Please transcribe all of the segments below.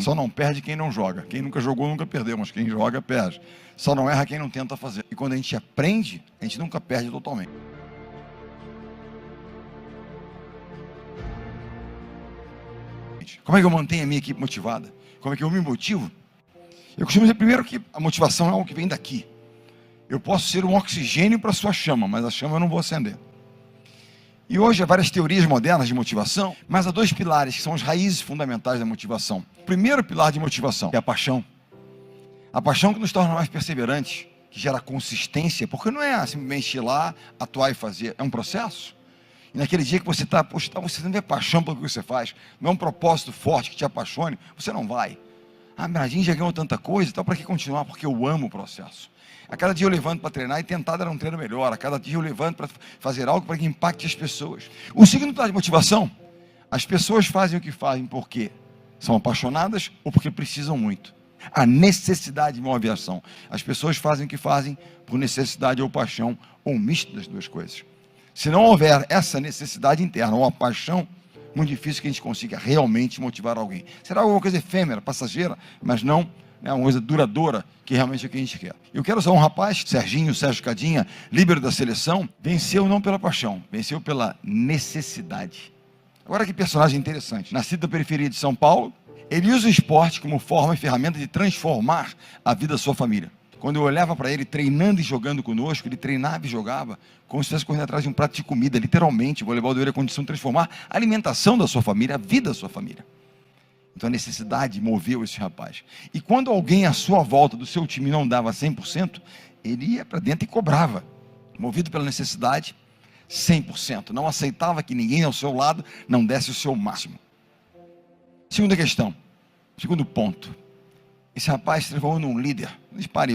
Só não perde quem não joga. Quem nunca jogou, nunca perdeu, mas quem joga, perde. Só não erra quem não tenta fazer. E quando a gente aprende, a gente nunca perde totalmente. Como é que eu mantenho a minha equipe motivada? Como é que eu me motivo? Eu costumo dizer primeiro que a motivação é algo que vem daqui. Eu posso ser um oxigênio para a sua chama, mas a chama eu não vou acender. E hoje há várias teorias modernas de motivação, mas há dois pilares que são as raízes fundamentais da motivação. O primeiro pilar de motivação é a paixão. A paixão que nos torna mais perseverantes, que gera consistência, porque não é simplesmente ir lá, atuar e fazer, é um processo. E naquele dia que você está, você não tem paixão pelo que você faz, não é um propósito forte que te apaixone, você não vai. Ah, Bernardinho já ganhou tanta coisa, então para que continuar? Porque eu amo o processo. A cada dia eu levanto para treinar e tentar dar um treino melhor. A cada dia eu levanto para fazer algo para que impacte as pessoas. O segundo pilar de motivação, as pessoas fazem o que fazem porque são apaixonadas ou porque precisam muito. A necessidade move a ação. As pessoas fazem o que fazem por necessidade ou paixão, ou um misto das duas coisas. Se não houver essa necessidade interna ou a paixão, muito difícil que a gente consiga realmente motivar alguém. Será alguma coisa efêmera, passageira, mas não é uma coisa duradoura, que realmente é o que a gente quer. Eu quero usar um rapaz, Sérgio Cadinha, líbero da seleção, venceu não pela paixão, venceu pela necessidade. Agora que personagem interessante. Nascido da periferia de São Paulo, ele usa o esporte como forma e ferramenta de transformar a vida da sua família. Quando eu olhava para ele treinando e jogando conosco, ele treinava e jogava como se estivesse correndo atrás de um prato de comida, literalmente. O voleibol deu ele a condição de transformar a alimentação da sua família, a vida da sua família. Então a necessidade moveu esse rapaz. E quando alguém à sua volta do seu time não dava 100%, ele ia para dentro e cobrava. Movido pela necessidade, 100%. Não aceitava que ninguém ao seu lado não desse o seu máximo. Segunda questão, segundo ponto. Esse rapaz se transformou num líder.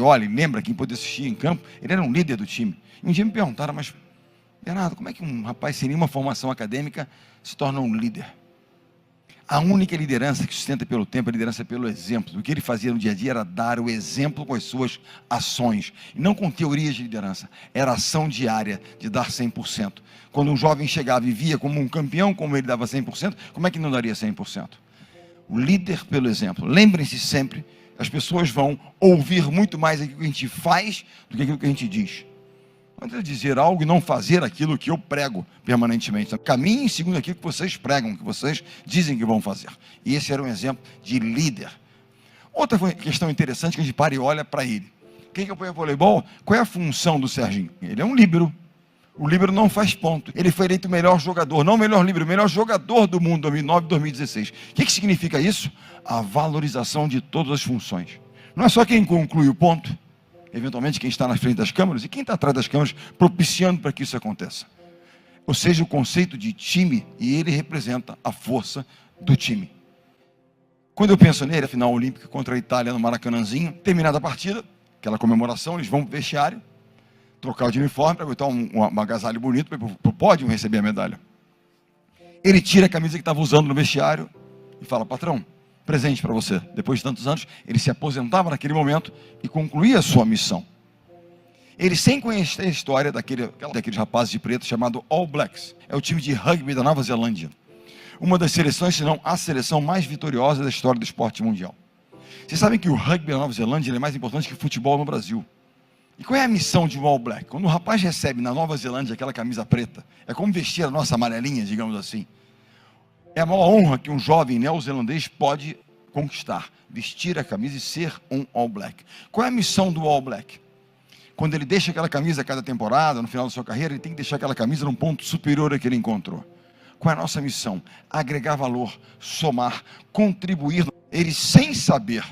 Olha, lembra quem podia assistir em campo? Ele era um líder do time. E um dia me perguntaram, mas Bernardo, como é que um rapaz sem nenhuma formação acadêmica se torna um líder? A única liderança que sustenta pelo tempo é a liderança pelo exemplo. O que ele fazia no dia a dia era dar o exemplo com as suas ações, e não com teorias de liderança. Era ação diária de dar 100%. Quando um jovem chegava e via como um campeão, como ele dava 100%, como é que não daria 100%? O líder pelo exemplo. Lembrem-se sempre, as pessoas vão ouvir muito mais aquilo que a gente faz do que aquilo que a gente diz. Não adianta dizer algo e não fazer aquilo que eu prego permanentemente. Caminhem segundo aquilo que vocês pregam, que vocês dizem que vão fazer. E esse era um exemplo de líder. Outra questão interessante que a gente para e olha para ele. Quem acompanha voleibol, qual é a função do Serginho? Ele é um líbero. O líbero não faz ponto. Ele foi eleito o melhor jogador, não o melhor líbero, o melhor jogador do mundo, 2009 e 2016. O que significa isso? A valorização de todas as funções. Não é só quem conclui o ponto, eventualmente quem está na frente das câmeras, e quem está atrás das câmeras propiciando para que isso aconteça. Ou seja, o conceito de time, e ele representa a força do time. Quando eu penso nele, a final olímpica contra a Itália no Maracanãzinho, terminada a partida, aquela comemoração, eles vão para o vestiário, trocar de uniforme para botar um agasalho bonito para o pódio receber a medalha. Ele tira a camisa que estava usando no vestiário e fala, patrão, presente para você. Depois de tantos anos, ele se aposentava naquele momento e concluía a sua missão. Ele, sem conhecer a história daqueles rapazes de preto chamado All Blacks, é o time de rugby da Nova Zelândia. Uma das seleções, se não a seleção mais vitoriosa da história do esporte mundial. Vocês sabem que o rugby da Nova Zelândia é mais importante que o futebol no Brasil. E qual é a missão de um All Black? Quando o rapaz recebe na Nova Zelândia aquela camisa preta, é como vestir a nossa amarelinha, digamos assim. É a maior honra que um jovem neozelandês pode conquistar, vestir a camisa e ser um All Black. Qual é a missão do All Black? Quando ele deixa aquela camisa a cada temporada, no final da sua carreira, ele tem que deixar aquela camisa num ponto superior ao que ele encontrou. Qual é a nossa missão? Agregar valor, somar, contribuir. Ele, sem saber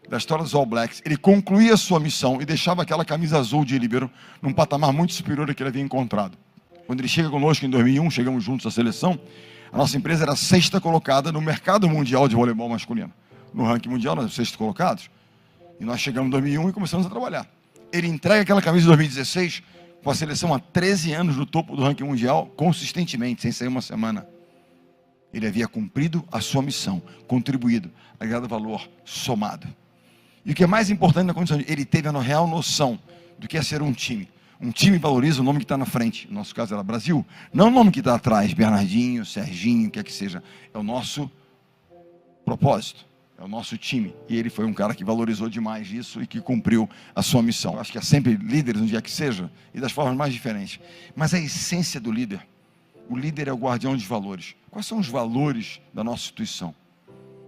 da história dos All Blacks, ele concluía a sua missão e deixava aquela camisa azul de líbero num patamar muito superior ao que ele havia encontrado. Quando ele chega conosco em 2001, chegamos juntos à seleção, a nossa empresa era a 6ª colocada no mercado mundial de voleibol masculino. No ranking mundial, nós somos 6º colocados. E nós chegamos em 2001 e começamos a trabalhar. Ele entrega aquela camisa de 2016 com a seleção há 13 anos no topo do ranking mundial, consistentemente, sem sair uma semana. Ele havia cumprido a sua missão, contribuído, agregado valor, somado. E o que é mais importante na condição, ele teve a real noção do que é ser um time. Um time valoriza o nome que está na frente. No nosso caso era Brasil. Não o nome que está atrás, Bernardinho, Serginho, o que é que seja. É o nosso propósito. é o nosso time. E ele foi um cara que valorizou demais isso e que cumpriu a sua missão. Eu acho que há sempre líderes, onde é que seja, e das formas mais diferentes. Mas a essência do líder, o líder é o guardião dos valores. Quais são os valores da nossa instituição?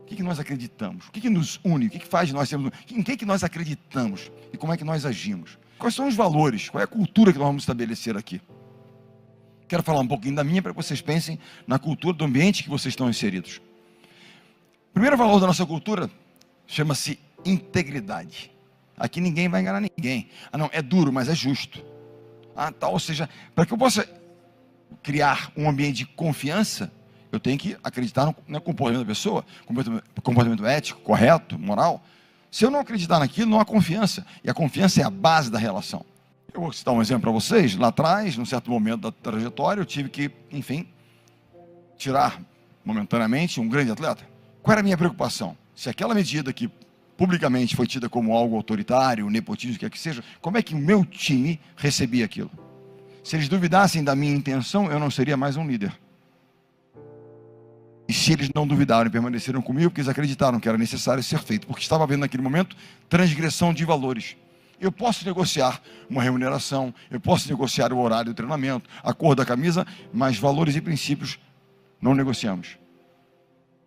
O que nós acreditamos? O que nos une? O que faz de nós sermos... Em que nós acreditamos? E como é que nós agimos? Quais são os valores? Qual é a cultura que nós vamos estabelecer aqui? Quero falar um pouquinho da minha para que vocês pensem na cultura do ambiente que vocês estão inseridos. O primeiro valor da nossa cultura chama-se integridade. Aqui ninguém vai enganar ninguém. Ah, não, é duro, mas é justo. Ah, tá, ou seja, para que eu possa criar um ambiente de confiança, eu tenho que acreditar no comportamento da pessoa, comportamento ético, correto, moral. Se eu não acreditar naquilo, não há confiança. E a confiança é a base da relação. Eu vou citar um exemplo para vocês. Lá atrás, num certo momento da trajetória, eu tive que, enfim, tirar momentaneamente um grande atleta. Qual era a minha preocupação? Se aquela medida que publicamente foi tida como algo autoritário, nepotismo, o que é que seja, como é que o meu time recebia aquilo? Se eles duvidassem da minha intenção, eu não seria mais um líder. E se eles não duvidaram e permaneceram comigo, porque eles acreditaram que era necessário ser feito, porque estava havendo naquele momento transgressão de valores. Eu posso negociar uma remuneração, eu posso negociar o horário do treinamento, a cor da camisa, mas valores e princípios não negociamos.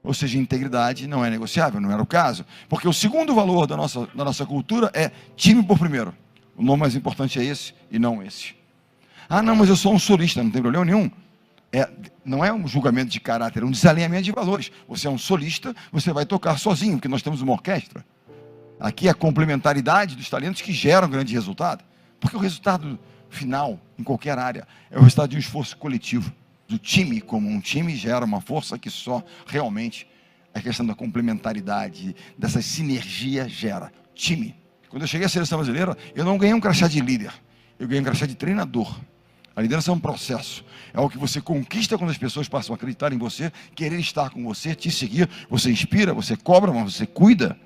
Ou seja, integridade não é negociável, não era o caso. Porque o segundo valor da nossa cultura é time por primeiro. O nome mais importante é esse e não esse. Ah, não, mas eu sou um solista, não tem problema nenhum. Não é um julgamento de caráter, é um desalinhamento de valores. Você é um solista, você vai tocar sozinho, porque nós temos uma orquestra. Aqui é a complementaridade dos talentos que gera um grande resultado. Porque o resultado final, em qualquer área, é o resultado de um esforço coletivo. Do time como um time gera uma força que só realmente a questão da complementaridade, dessa sinergia gera. Time. Quando eu cheguei à seleção brasileira, eu não ganhei um crachá de líder, eu ganhei um crachá de treinador. A liderança é um processo, é algo que você conquista quando as pessoas passam a acreditar em você, querer estar com você, te seguir, você inspira, você cobra, mas você cuida,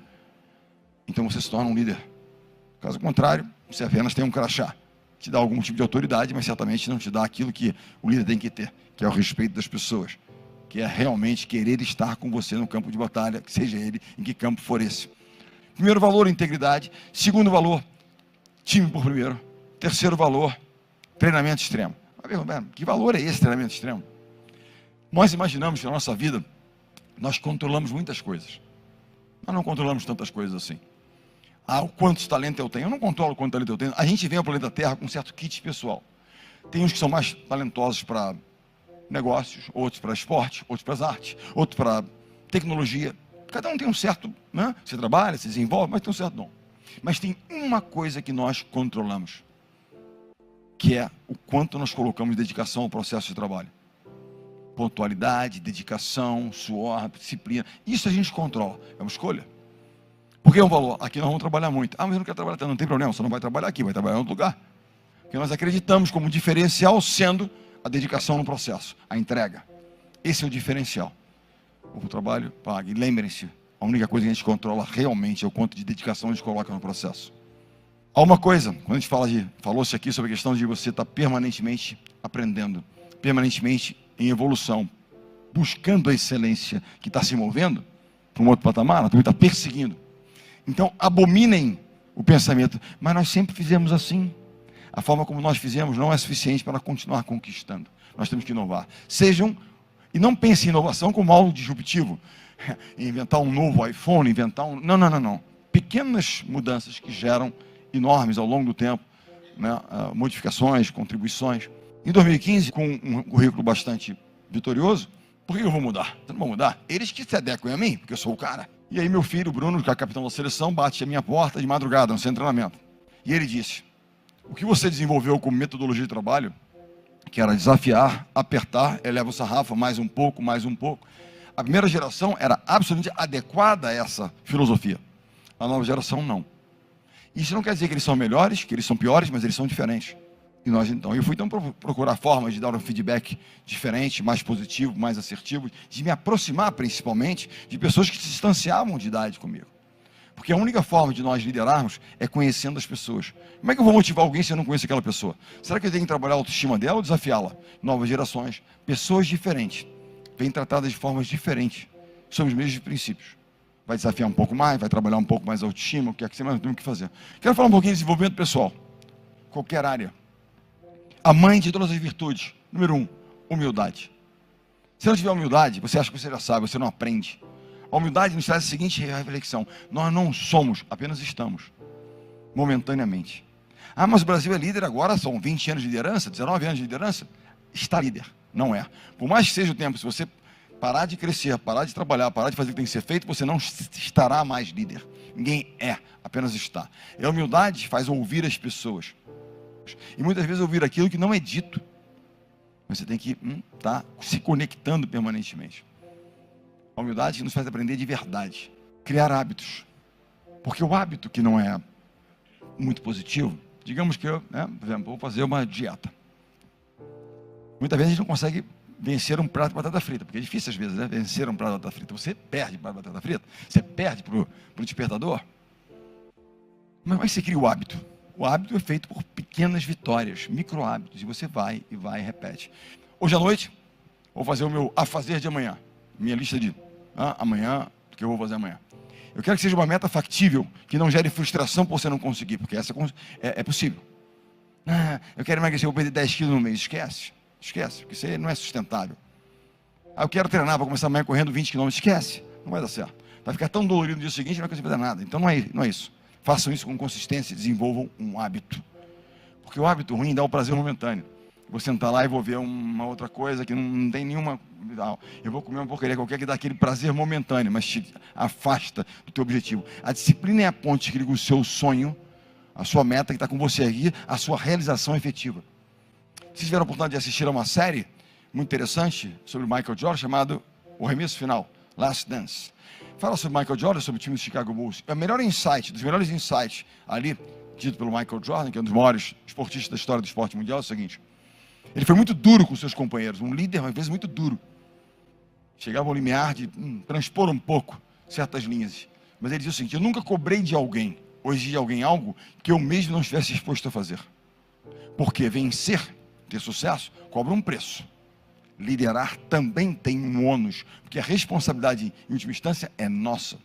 então você se torna um líder. Caso contrário, você apenas tem um crachá, te dá algum tipo de autoridade, mas certamente não te dá aquilo que o líder tem que ter, que é o respeito das pessoas, que é realmente querer estar com você no campo de batalha, que seja ele, em que campo for esse. Primeiro valor, integridade. Segundo valor, time por primeiro. Terceiro valor, treinamento extremo. Que valor é esse treinamento extremo? Nós imaginamos que na nossa vida, nós controlamos muitas coisas. Nós não controlamos tantas coisas assim. Ah, o quanto talento eu tenho. Eu não controlo o quanto talento eu tenho. A gente vem ao planeta Terra com um certo kit pessoal. Tem uns que são mais talentosos para negócios, outros para esporte, outros para as artes, outros para tecnologia. Cada um tem um certo, né? Você trabalha, se desenvolve, mas tem um certo dom. Mas tem uma coisa que nós controlamos, que é o quanto nós colocamos dedicação ao processo de trabalho. Pontualidade, dedicação, suor, disciplina. Isso a gente controla. É uma escolha. Porque é um valor. Aqui nós vamos trabalhar muito. Ah, mas eu não quero trabalhar tanto. Não tem problema, você não vai trabalhar aqui, vai trabalhar em outro lugar. Porque nós acreditamos como diferencial sendo a dedicação no processo, a entrega. Esse é o diferencial. O trabalho paga. E lembrem-se, a única coisa que a gente controla realmente é o quanto de dedicação a gente coloca no processo. Há uma coisa, quando a gente falou-se aqui sobre a questão de você estar permanentemente aprendendo, permanentemente em evolução, buscando a excelência que está se movendo para um outro patamar, está perseguindo. Então, abominem o pensamento, mas nós sempre fizemos assim. A forma como nós fizemos não é suficiente para continuar conquistando. Nós temos que inovar. E não pense em inovação como algo disruptivo. Inventar um novo iPhone, Não. Pequenas mudanças que geram enormes ao longo do tempo, né? Modificações, contribuições. Em 2015, com um currículo bastante vitorioso, por que eu vou mudar? Eu não vou mudar. Eles que se adequem a mim, porque eu sou o cara. E aí meu filho, Bruno, que é capitão da seleção, bate à minha porta de madrugada, no centro de treinamento. E ele disse: o que você desenvolveu como metodologia de trabalho, que era desafiar, apertar, eleva o sarrafo, mais um pouco, mais um pouco. A primeira geração era absolutamente adequada a essa filosofia. A nova geração não. Isso não quer dizer que eles são melhores, que eles são piores, mas eles são diferentes. E nós então, eu fui então procurar formas de dar um feedback diferente, mais positivo, mais assertivo, de me aproximar principalmente de pessoas que se distanciavam de idade comigo. Porque a única forma de nós liderarmos é conhecendo as pessoas. Como é que eu vou motivar alguém se eu não conheço aquela pessoa? Será que eu tenho que trabalhar a autoestima dela ou desafiá-la? Novas gerações, pessoas diferentes, vêm tratadas de formas diferentes, sob os mesmos princípios. vai desafiar um pouco mais, vai trabalhar um pouco mais a autoestima, o que é que você mais tem que fazer. Quero falar um pouquinho de desenvolvimento pessoal, qualquer área. A mãe de todas as virtudes. Número 1, humildade. Se não tiver humildade, você acha que você já sabe, você não aprende. A humildade nos traz a seguinte reflexão: nós não somos, apenas estamos, momentaneamente. Ah, mas o Brasil é líder agora, são 20 anos de liderança, 19 anos de liderança. Está líder, não é. Por mais que seja o tempo, se você parar de crescer, parar de trabalhar, parar de fazer o que tem que ser feito, você não estará mais líder. Ninguém é, apenas está. E a humildade faz ouvir as pessoas. E muitas vezes ouvir aquilo que não é dito. Você tem que estar se conectando permanentemente. A humildade nos faz aprender de verdade. Criar hábitos. Porque o hábito que não é muito positivo, digamos que eu, por exemplo, vou fazer uma dieta. Muitas vezes a gente não consegue vencer um prato de batata frita, porque é difícil às vezes, vencer um prato de batata frita. Você perde para a batata frita, você perde para o despertador. Mas você cria o hábito. O hábito é feito por pequenas vitórias, micro hábitos, e você vai e repete. Hoje à noite, vou fazer o meu a fazer de amanhã. Minha lista de amanhã, o que eu vou fazer amanhã. Eu quero que seja uma meta factível, que não gere frustração por você não conseguir, porque essa é possível. Eu quero emagrecer, eu vou perder 10 quilos no mês. Esquece, porque isso não é sustentável. Eu quero treinar, vou começar amanhã correndo 20 km. Esquece, não vai dar certo. Vai ficar tão dolorido no dia seguinte, não vai conseguir fazer nada. Então não é isso. Façam isso com consistência e desenvolvam um hábito. Porque o hábito ruim dá o prazer momentâneo. Vou sentar lá e vou ver uma outra coisa que não tem nenhuma... Eu vou comer uma porcaria qualquer que dá aquele prazer momentâneo, mas te afasta do teu objetivo. A disciplina é a ponte que liga o seu sonho, a sua meta que está com você aqui, a sua realização efetiva. Vocês tiveram a oportunidade de assistir a uma série muito interessante sobre o Michael Jordan, chamado O Arremesso Final, Last Dance. Fala sobre Michael Jordan, sobre o time do Chicago Bulls. É o melhor insight, dos melhores insights ali, dito pelo Michael Jordan, que é um dos maiores esportistas da história do esporte mundial, é o seguinte: ele foi muito duro com seus companheiros, um líder, às vezes, muito duro. Chegava ao limiar de transpor um pouco certas linhas. Mas ele dizia o seguinte: eu nunca cobrei de alguém, ou exigi de alguém algo que eu mesmo não estivesse disposto a fazer. Porque vencer, ter sucesso, cobra um preço. Liderar também tem um ônus, porque a responsabilidade, em última instância, é nossa.